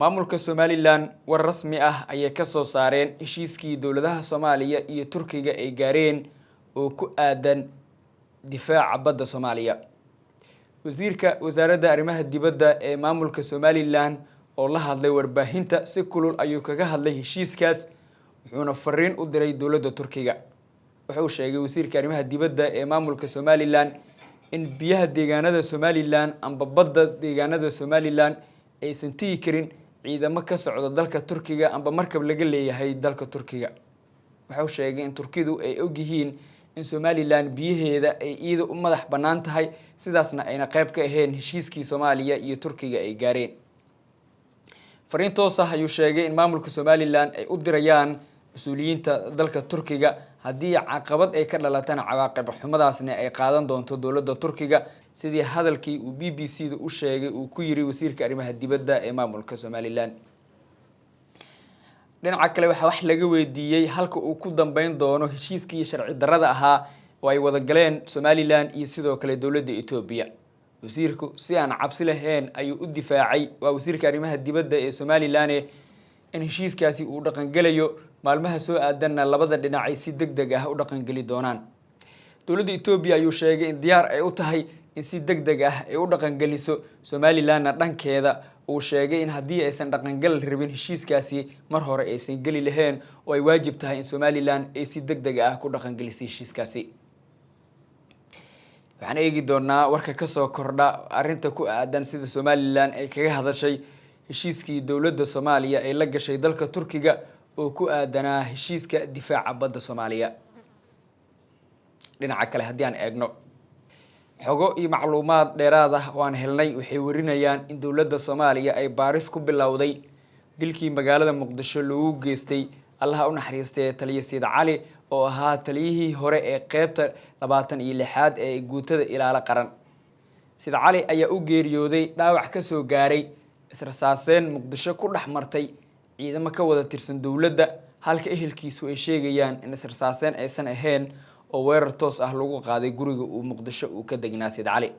maamulka Somaliland war rasmi ah ayay ka soo saareen heshiiskii dawladaha Soomaaliya iyo Turkiga ay gaareen oo ku aadan difaaca badda Soomaaliya. Wasiirka Wasaaradda Arrimaha Dibadda ee maamulka Somaliland oo la hadlay warbaahinta si kulul ayuu kaga hadlay heshiiskaas wuxuuna fariin u diray dawladda Turkiga. Wuxuu sheegay wasiirka Arrimaha Dibadda ee maamulka Somaliland in biyaha deegaanada Somaliland amba badda deegaanada Somaliland aysan tigi karin ciidamo ka socda dalka Turkiga amba markab laga leeyahay dalka Turkiga. Wuxuu sheegay in Turkidu ay og yihiin in Somaliland biyaheeda ay iyada u madax banaan tahay sidaasna ayna qayb ka ahayn heshiiskii Soomaaliya iyo Turkiga ay gaareen. Fariin toos ah ayuu sheegay in maamulka Somaliland ay u dirayaan mas'uuliyiinta dalka Turkiga haddii caqabad ay ka dhalatana cawaaqib xumadaasna ay qaadan doonto dawladda Turkiga sidii hadalkii uu BBC-da u sheegay uu ku yiri wasiirka Arrimaha Dibadda ee maamulka Somaliland. dhinaca kale waxa wax laga weydiiyay halka uu ku dambeyn doono heshiiskii sharci darrada ahaa oo ay wada galeen Somaliland iyo sidoo kale dawladda Itoobiya. wasiirku si aan cabsi lahayn ayuu u difaacay waa wasiirka Arrimaha Dibadda ee Somaliland in heshiiskaasi uu dhaqan galayo maalmaha soo aadanna labada dhinac ay si degdeg ah u dhaqan gali doonaan. dawladda Itoobiya ayuu sheegay in diyaar ay u tahay in si degdeg ah ay u dhaqan galiso Somaliland dhankeeda uu sheegay in haddii aysan dhaqan gal rabin heshiiskaasi mar hore aysan gali lahayn oo ay waajib tahay in Somaliland ay si degdeg ah ku dhaqan galisay heshiiskaasi. waxaan eegi doonaa warka ka soo kordha arrinta ku aadan sida Somaliland ay kaga hadashay heshiiskii dawladda Soomaaliya ay la gashay dalka Turkiga oo ku aadanaa heshiiska difaaca badda Soomaaliya. dhinaca kale haddii aan eegno xogo iyo macluumaad dheeraad ah oo aan helnay waxay warinayaan in dawladda Soomaaliya ay baaris ku bilowday dilkii magaalada Muqdisho loogu geystay Allaha u naxariistay taliye Sayid Cali oo ahaa taliyihii hore ee qaybta 26aad ee guutada ilaala qaran. Sayid Cali ayaa u geeriyooday dhaawac ka soo gaaray israsaaseen Muqdisho ku dhaxmartay ciidamo ka wada tirsan dawladda halka ehelkiisu ay sheegayaan in israsaaseen aysan ahayn oo weerar toos ah lagu qaaday guriga uu Muqdisho uu ka degnaa Sayid Cali.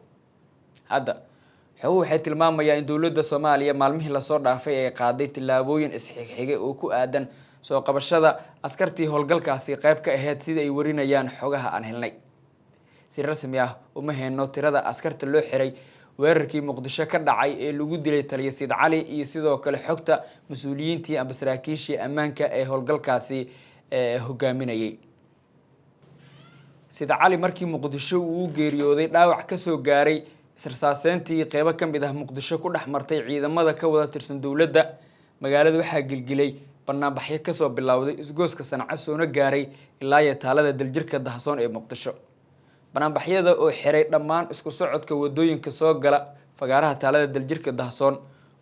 hadda waxay tilmaamayaan in dawladda Soomaaliya maalmihii la soo dhaafay ay qaaday tilaabooyin isxigxigay oo ku aadan soo qabashada askartii howlgalkaasi qayb ka ahayd sida ay warinayaan xogaha aan helnay. si rasmi ah uma hayno tirada askarta loo xiray weerarkii Muqdisho ka dhacay ee lagu dilay taliye Sayid Cali iyo sidoo kale xogta mas'uuliyiintii amba saraakiishii ammaanka ee howlgalkaasi hogaaminayay. Sayid Cali markii Muqdisho uu geeriyooday dhaawac ka soo gaaray israsaaseyntii qaybo ka mid ah Muqdisho ku dhaxmartay ciidamada ka wada tirsan dawladda magaalada waxaa gilgilay barnaamijyo ka soo bilowday isgooska Sanca soona gaaray ilaa taalada daljirka Dahsoon ee Muqdisho. barnaamijyada oo xiray dhammaan isku socodka wadooyinka soo gala fagaaraha taalada daljirka Dahsoon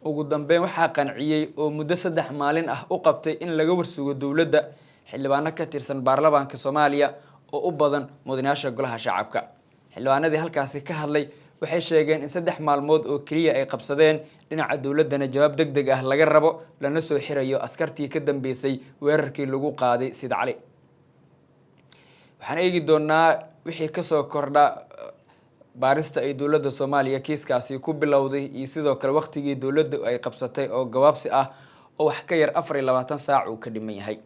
ugu dambeyn waxaa qanciyay oo muddo 3 maalin ah u qabtay in laga warsugo dawladda xildhibaano ka tirsan baarlamaanka Soomaaliya oo u badan mudanayaasha golaha shacabka. xildhibaanadii halkaasi ka hadlay waxay sheegeen in 3 maalmood oo kaliya ay qabsadeen dhinaca dawladana jawaab degdeg ah laga rabo lana soo xirayo askartii ka dambeysay weerarkii lagu qaaday Sayid Cali. waxaan eegi doonaa wixii ka soo kordha baarista ay dawladda Soomaaliya kiiskaasi ku bilowday iyo sidoo kale waqtigii dawladda ay qabsatay oo gabaabsi ah oo wax ka yar 24 saac uu ka dhiman yahay.